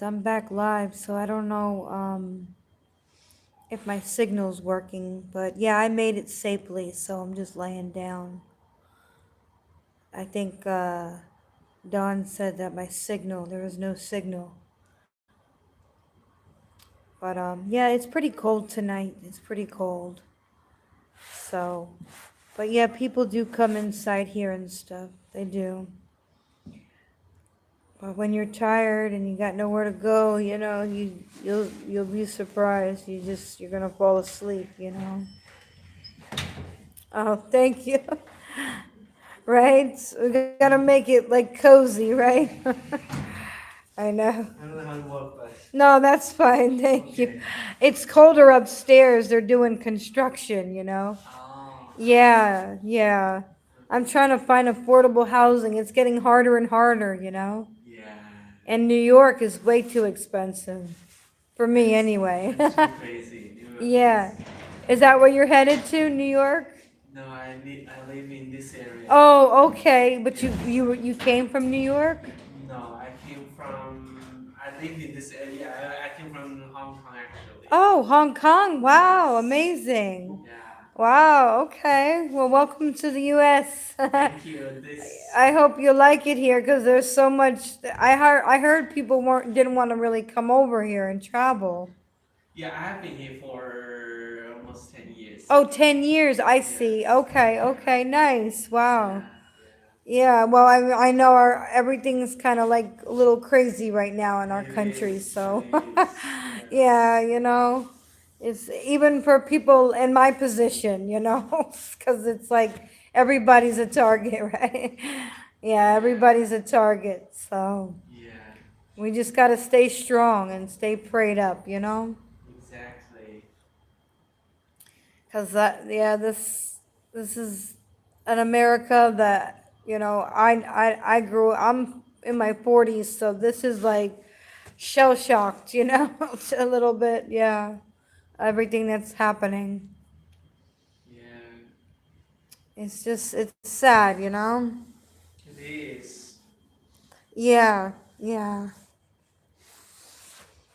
I'm back live, so I don't know if my signal's working, but yeah, I made it safely, so I'm just laying down. I think Dawn said that there was no signal. But yeah, it's pretty cold tonight. It's pretty cold. So, but yeah, people do come inside here and stuff. They do. But when you're tired and you got nowhere to go, you'll be surprised. You're gonna fall asleep. Oh, thank you. Right? We gotta make it like cozy, right? I know. I don't know how to walk, but No, that's fine. Thank you. okay. It's colder upstairs. They're doing construction. Oh, Yeah, yeah. I'm trying to find affordable housing. It's getting harder and harder. yeah. And New York is way too expensive. For me, That's anyway. that's so crazy. New York Yeah. is. Is that where you're headed to, New York? No, I live in this area. Oh, okay. But Yeah. you came from New York? No, I live in this area. I came from Hong Kong actually. Oh, Hong Kong. Wow, Yes. amazing. Yeah. Wow, okay. Well, welcome to the US. Thank you. This. I hope you like it here because there's so much. I heard people didn't want to really come over here and travel. Yeah, I have been here for almost 10 years. Oh, 10 years. I see. Yes. Okay, Yeah. okay. Nice. Wow. Yeah. Yeah. Yeah, well, I know everything's kind of like a little crazy right now in our It country, is. It so is. yeah, Yes. it's even for people in my position, because it's like everybody's a target, right? Yeah, Yeah. everybody's a target, so Yeah. we just got to stay strong and stay prayed up. Exactly. Because yeah, this is an America that I grew. I'm in my 40s, so this is like shell shocked, a little bit. Yeah, everything that's happening. Yeah. It's sad. It is. Yeah, yeah.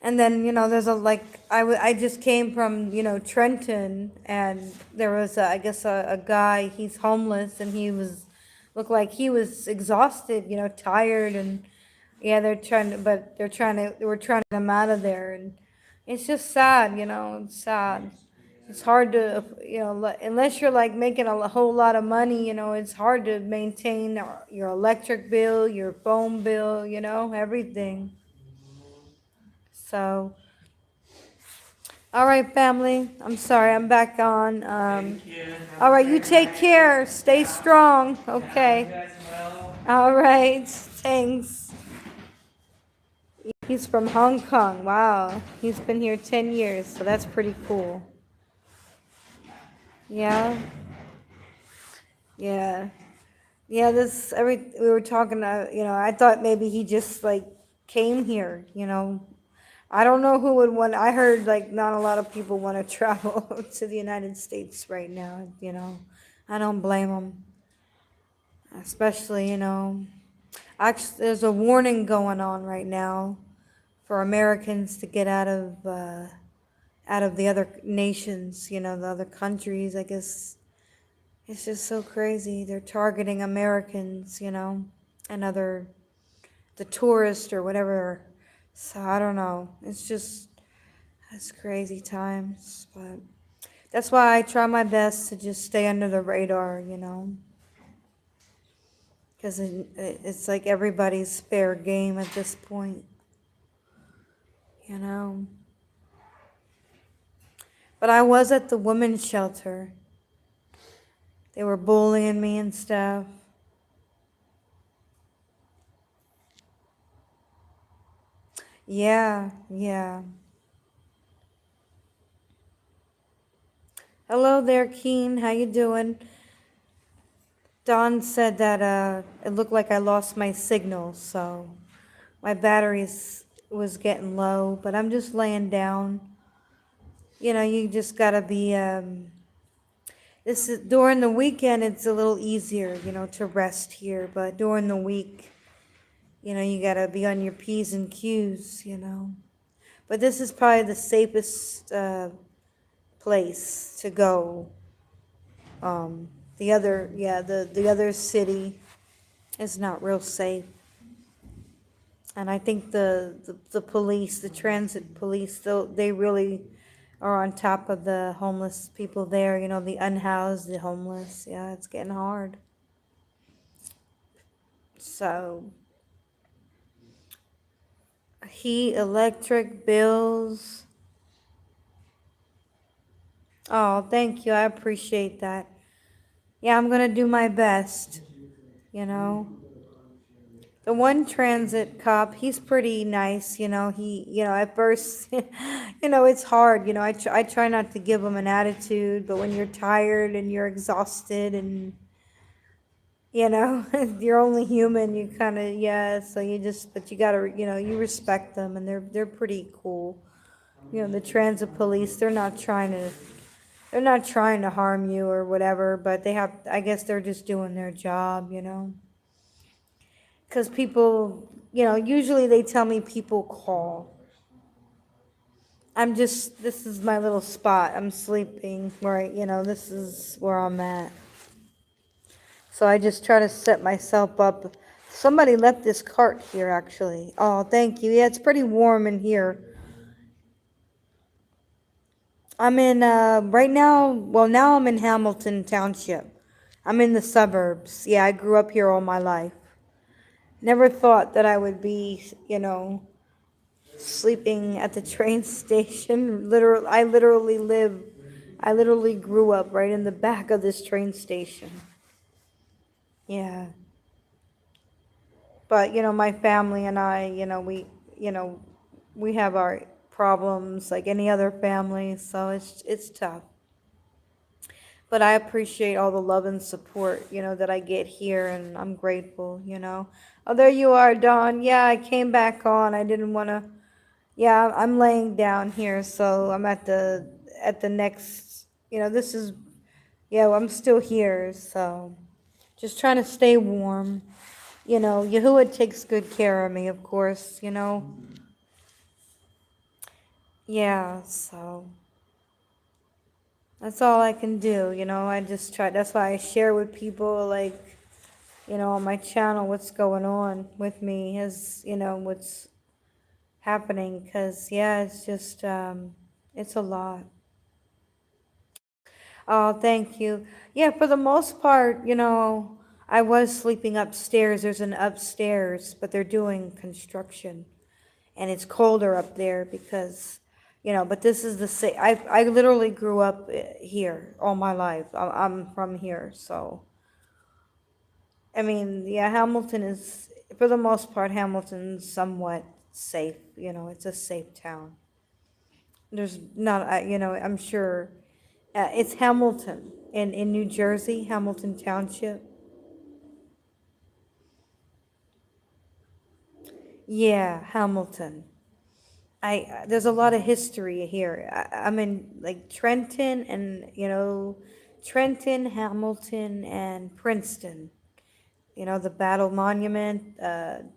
And then there's I just came from Trenton, and there was I guess a guy. He's homeless, and looked like he was exhausted, tired, and yeah, we're trying to get him out of there, and it's just sad. It's sad. It's Yeah. hard to unless you're like making a whole lot of money. It's hard to maintain your electric bill, your phone bill, everything. Mhm. So. All right, family. I'm sorry, I'm back on. Thank you. Have All a right, you great take night. care. Stay Yeah. strong. Yeah. You Okay. as well. All right. Thanks. He's from Hong Kong. Wow. He's been here 10 years, so that's pretty cool. Yeah. Yeah. Yeah, we were talking, I thought maybe he just like came here. I don't know who would want, I heard like not a lot of people want to travel to the United States right now. I don't blame them, especially. Actually, there's a warning going on right now for Americans to get out of the other nations, the other countries. I guess it's just so crazy. They're targeting Americans, and the tourist or whatever. So I don't know. It's crazy times, but that's why I try my best to just stay under the radar, because it's like everybody's fair game at this point. But I was at the women's shelter. They were bullying me and stuff. Yeah, yeah. Hello there, Keen. How you doing? Don said that it looked like I lost my signal, so my batteries was getting low, but I'm just laying down. You just gotta be this is during the weekend it's a little easier, to rest here, but during the week, You gotta be on your P's and Q's. But this is probably the safest place to go. The other, yeah, the other city is not real safe. And I think the police, the transit police, they really are on top of the homeless people there, the unhoused, the homeless. Yeah, it's getting hard. So, heat, electric bills. Oh, thank you. I appreciate that. Yeah, I'm gonna do my best, you know. The one transit cop, he's pretty nice, at first, it's hard, I try not to give him an attitude, but when you're tired and you're exhausted and, you're only human, you kind of, yeah, so but you gotta, you respect them and they're pretty cool. The transit police, they're not trying to harm you or whatever, but I guess they're just doing their job. Because people, usually they tell me people call. This is my little spot. I'm sleeping, right? This is where I'm at. So I just try to set myself up. Somebody left this cart here, actually. Oh, thank you. Yeah, it's pretty warm in here. I'm in, right now, well, now I'm in Hamilton Township. I'm in the suburbs. Yeah, I grew up here all my life. Never thought that I would be, sleeping at the train station. I literally grew up right in the back of this train station. Yeah. But, my family and I, we have our problems like any other family, so it's tough. But I appreciate all the love and support, that I get here, and I'm grateful. Oh, there you are, Dawn. Yeah, I came back on. I didn't want to. Yeah, I'm laying down here, so I'm at the next. This is. Yeah, I'm still here, so just trying to stay warm. Yahuwah takes good care of me, of course. Yeah, so that's all I can do. I just try. That's why I share with people, like, on my channel, what's going on with me, what's happening, because, yeah, it's just, it's a lot. Oh, thank you. Yeah, for the most part, I was sleeping upstairs. There's an upstairs, but they're doing construction, and it's colder up there because, but this is the same. I literally grew up here all my life. I'm from here, so I mean, yeah, Hamilton is, for the most part, Hamilton's somewhat safe. It's a safe town. There's not, I'm sure. It's Hamilton in New Jersey, Hamilton Township. Yeah, Hamilton. There's a lot of history here. I'm in like Trenton and Trenton, Hamilton, and Princeton. The Battle Monument,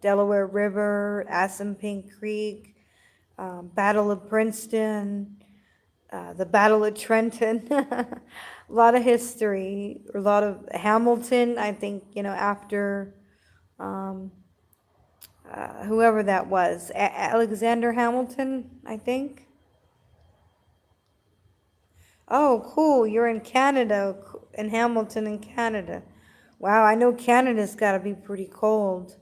Delaware River, Assunpink Creek, Battle of Princeton, the Battle of Trenton. A lot of history, a lot of Hamilton. I think after um, whoever that was, Alexander Hamilton, I think. Oh, cool! You're in Canada, in Hamilton, in Canada. Wow, I know Canada's got to be pretty cold.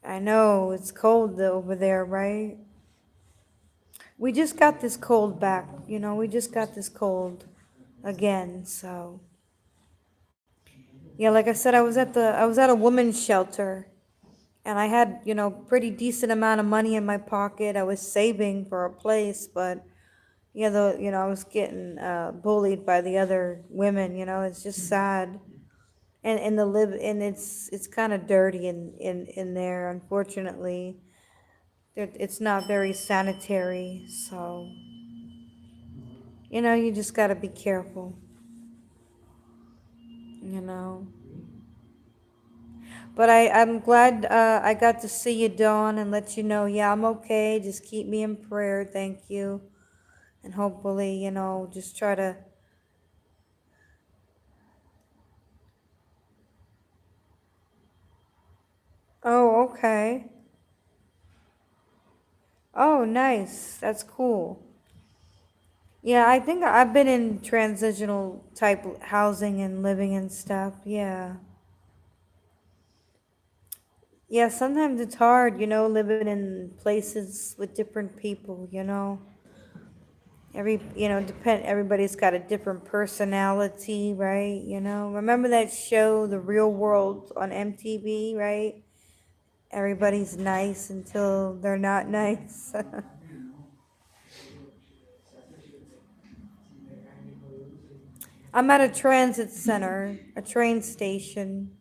I know it's cold over there, right? We just got this cold back. We just got this cold again. So yeah, like I said, I was at a women's shelter, and I had pretty decent amount of money in my pocket. I was saving for a place, but yeah, I was getting bullied by the other women. It's just sad, and it's kind of dirty in there. Unfortunately, it's not very sanitary. So you just gotta be careful. You know. But I'm glad I got to see you, Dawn, and let you know, yeah, I'm okay. Just keep me in prayer. Thank you. And hopefully, just try to. Oh, okay. Oh, nice. That's cool. Yeah, I think I've been in transitional type housing and living and stuff. Yeah. Yeah, sometimes it's hard, living in places with different people. Everybody's got a different personality, right? Remember that show, The Real World on MTV, right? Everybody's nice until they're not nice. I'm at a transit center, a train station.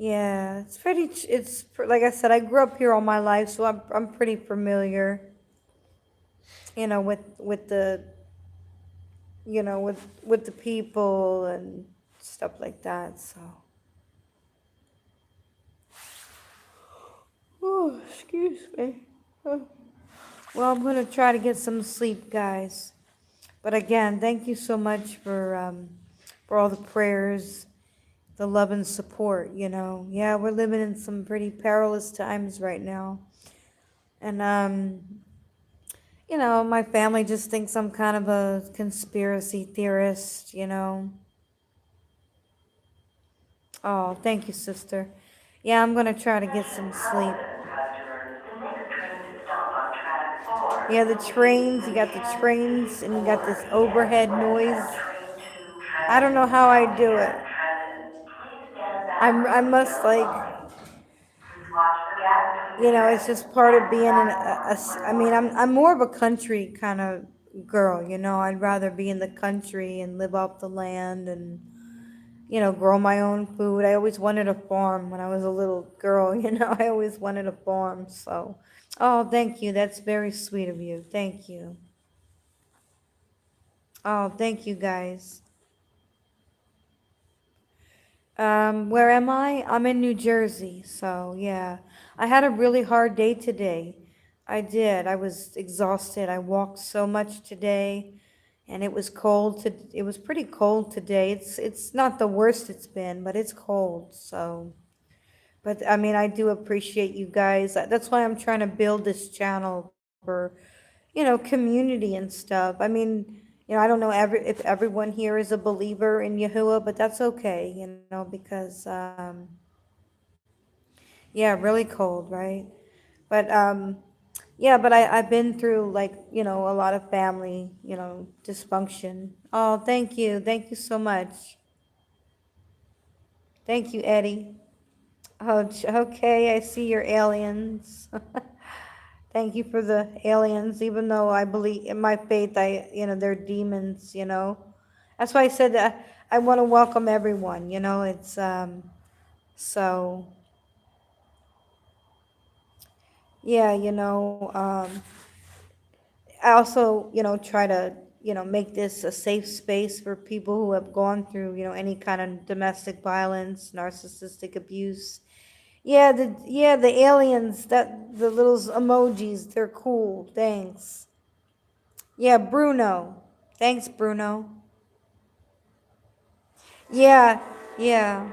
Yeah, like I said, I grew up here all my life, so I'm pretty familiar, with the with the people and stuff like that. So, oh, excuse me. Oh. Well, I'm gonna try to get some sleep, guys. But again, thank you so much for all the prayers, the love and support. Yeah, we're living in some pretty perilous times right now, and my family just thinks I'm kind of a conspiracy theorist. Oh, thank you, sister. Yeah, I'm gonna try to get some sleep. Customers, the next train to stop on track 4 Yeah, the will be trains, you got the trains, and you got 4 this p.m. overhead Westbound noise. train to I don't Trenton. know how I Copy do that, it. Trenton. Please stand back I when must you're like, loading. Please watch the gap between the it's trains. just part of Stand being in back more I when mean, loading. I'm more of a country kind of girl. I'd rather be in the country and live off the land and, grow my own food. I always wanted a farm when I was a little girl. I always wanted a farm. So, oh, thank you. That's very sweet of you. Thank you. Oh, thank you, guys. Where am I? I'm in New Jersey, so yeah. I had a really hard day today. I did. I was exhausted. I walked so much today, and it was pretty cold today. It's not the worst it's been, but it's cold, so. But I mean, I do appreciate you guys. That's why I'm trying to build this channel for, community and stuff. I mean, I don't know if everyone here is a believer in Yahuwah, but that's okay, because yeah, really cold, right? But yeah, but I've been through like, a lot of family, dysfunction. Oh, thank you so much. Thank you, Eddie. Oh, okay, I see your aliens. Thank you for the aliens, even though I believe in my faith, they're demons. That's why I said that I want to welcome everyone. So yeah, I also, try to, make this a safe space for people who have gone through, any kind of domestic violence, narcissistic abuse. Yeah, the aliens, the little emojis, they're cool. Thanks. Yeah, Bruno. Thanks, Bruno. Yeah, yeah.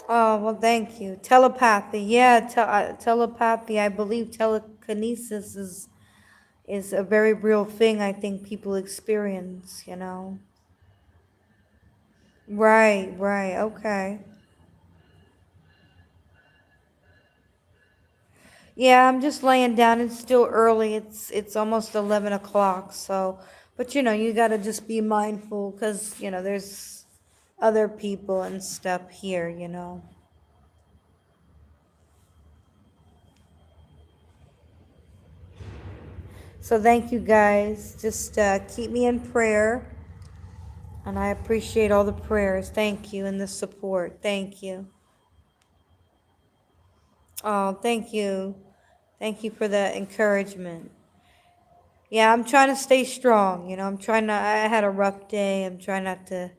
Oh, well, thank you. Telepathy. Yeah, telepathy. I believe telekinesis is a very real thing I think people experience. Right, right. Okay. Yeah, I'm just laying down. It's still early. It's almost 11 o'clock. So, but you gotta just be mindful because there's other people and stuff here. So thank you guys. Just keep me in prayer, and I appreciate all the prayers. Thank you and the support. Thank you. Oh, thank you. Thank you for the encouragement. Yeah, I'm trying to stay strong. I'm trying not. I had a rough day. I'm trying not to.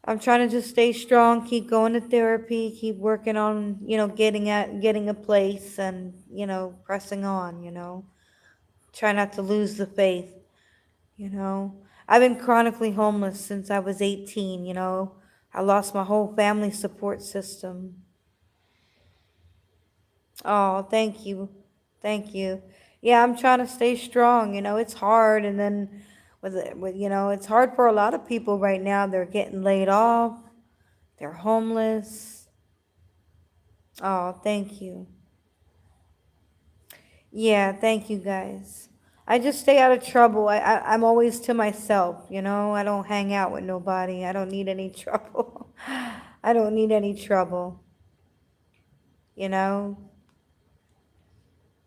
I'm trying to just stay strong, keep going to therapy, keep working on, getting a place and, pressing on, Try not to lose the faith, you know. I've been chronically homeless since I was 18. I lost my whole family support system. Oh, thank you. Thank you. Yeah, I'm trying to stay strong, it's hard and then it's hard for a lot of people right now. They're getting laid off, they're homeless. Oh, thank you. Yeah, thank you guys. I just stay out of trouble. I'm always to myself, I don't hang out with nobody. I don't need any trouble. I don't need any trouble, you know?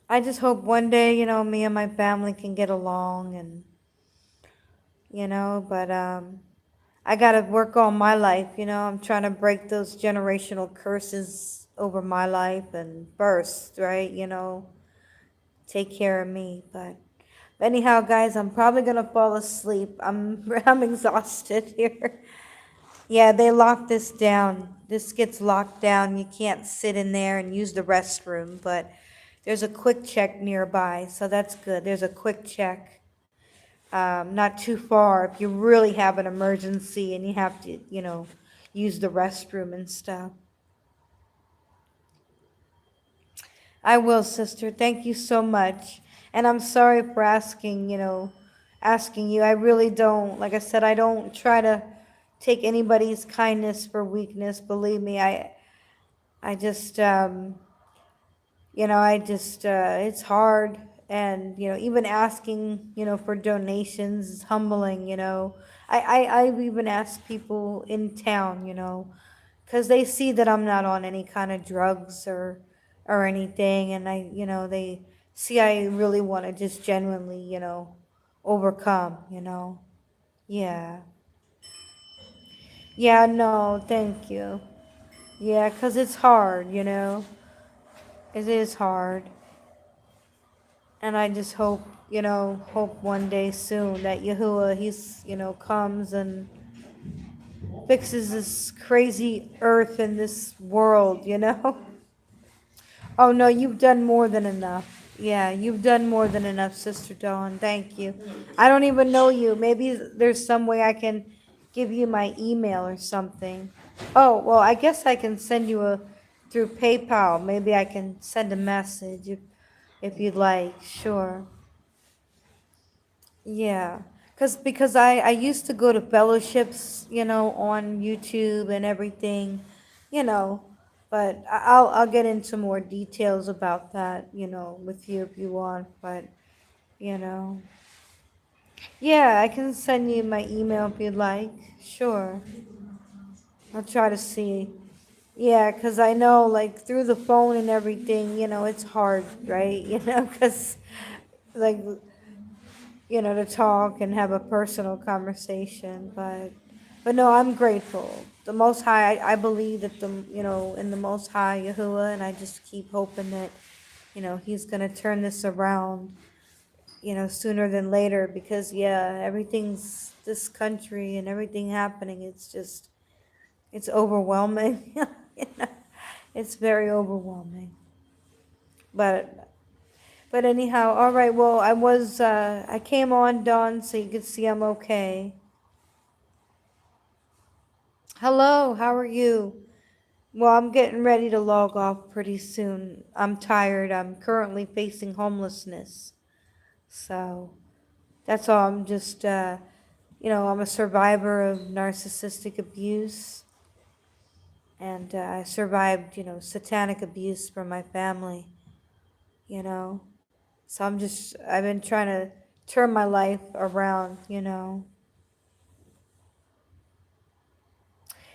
I just hope one day, me and my family can get along and, but I got to work on my life, I'm trying to break those generational curses over my life and first, right? Take care of me, but anyhow, guys, I'm probably gonna fall asleep. I'm exhausted here. Yeah, they locked this down. This gets locked down. You can't sit in there and use the restroom, but there's a quick check nearby, so that's good. There's a quick check, not too far if you really have an emergency and you have to, use the restroom and stuff. I will, sister. Thank you so much. And I'm sorry for asking you. I really don't, like I said, I don't try to take anybody's kindness for weakness. Believe me, I just, it's hard. And, even asking, for donations is humbling, I've even asked people in town, because they see that I'm not on any kind of drugs or anything, and they see I really want to just genuinely, overcome, Yeah. Yeah, no, thank you. Yeah, 'cause it's hard, It is hard. And I just hope one day soon that Yahuwah, comes and fixes this crazy earth and this world. Oh no, you've done more than enough. Yeah, you've done more than enough, Sister Dawn. Thank you. I don't even know you. Maybe there's some way I can give you my email or something. Oh, well, I guess I can send you a through PayPal. Maybe I can send a message if you'd like. Sure. Yeah, because I used to go to fellowships, on YouTube and everything, you know, but I'll get into more details about that, with you if you want, but you know, yeah, I can send you my email if you'd like. Sure, I'll try to see. Yeah, because I know, like, through the phone and everything, it's hard, right? Because like to talk and have a personal conversation. But no, I'm grateful. The Most High, I believe that in the Most High Yahuwah, and I just keep hoping that, He's gonna turn this around, sooner than later. Because yeah, everything's this country and everything happening. It's just, it's overwhelming. you know, it's very overwhelming. But anyhow, all right. Well, I came on, Dawn, so you could see I'm okay. Hello, how are you? Well, I'm getting ready to log off pretty soon. I'm tired. I'm currently facing homelessness. So that's all. I'm just, I'm a survivor of narcissistic abuse. And I survived, satanic abuse from my family, you know. So I've been trying to turn my life around.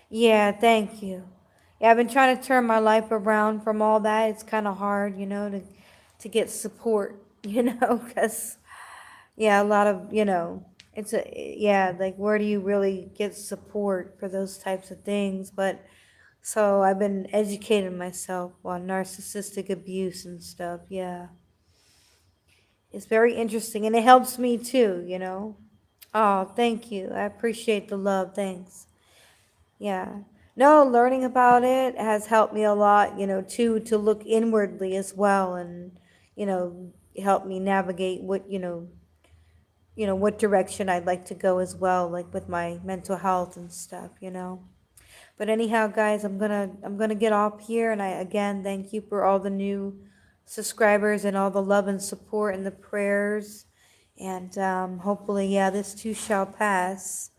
Yeah, thank you. Yeah, I've been trying to turn my life around from all that. It's kind of hard, to get support, because yeah, a lot of, yeah, like where do you really get support for those types of things? But so I've been educating myself on narcissistic abuse and stuff. Yeah, it's very interesting, and it helps me too. Oh, thank you. I appreciate the love. Thanks. Yeah. No, learning about it has helped me a lot, too, to look inwardly as well and, help me navigate what direction I'd like to go as well, like with my mental health and stuff. But anyhow, guys, I'm gonna get off here, and I again thank you for all the new subscribers and all the love and support and the prayers, and hopefully, yeah, this too shall pass,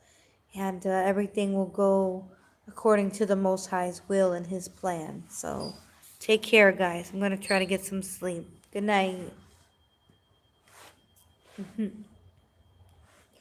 and everything will go according to the Most High's will and His plan. So, take care, guys. I'm gonna try to get some sleep. Good night.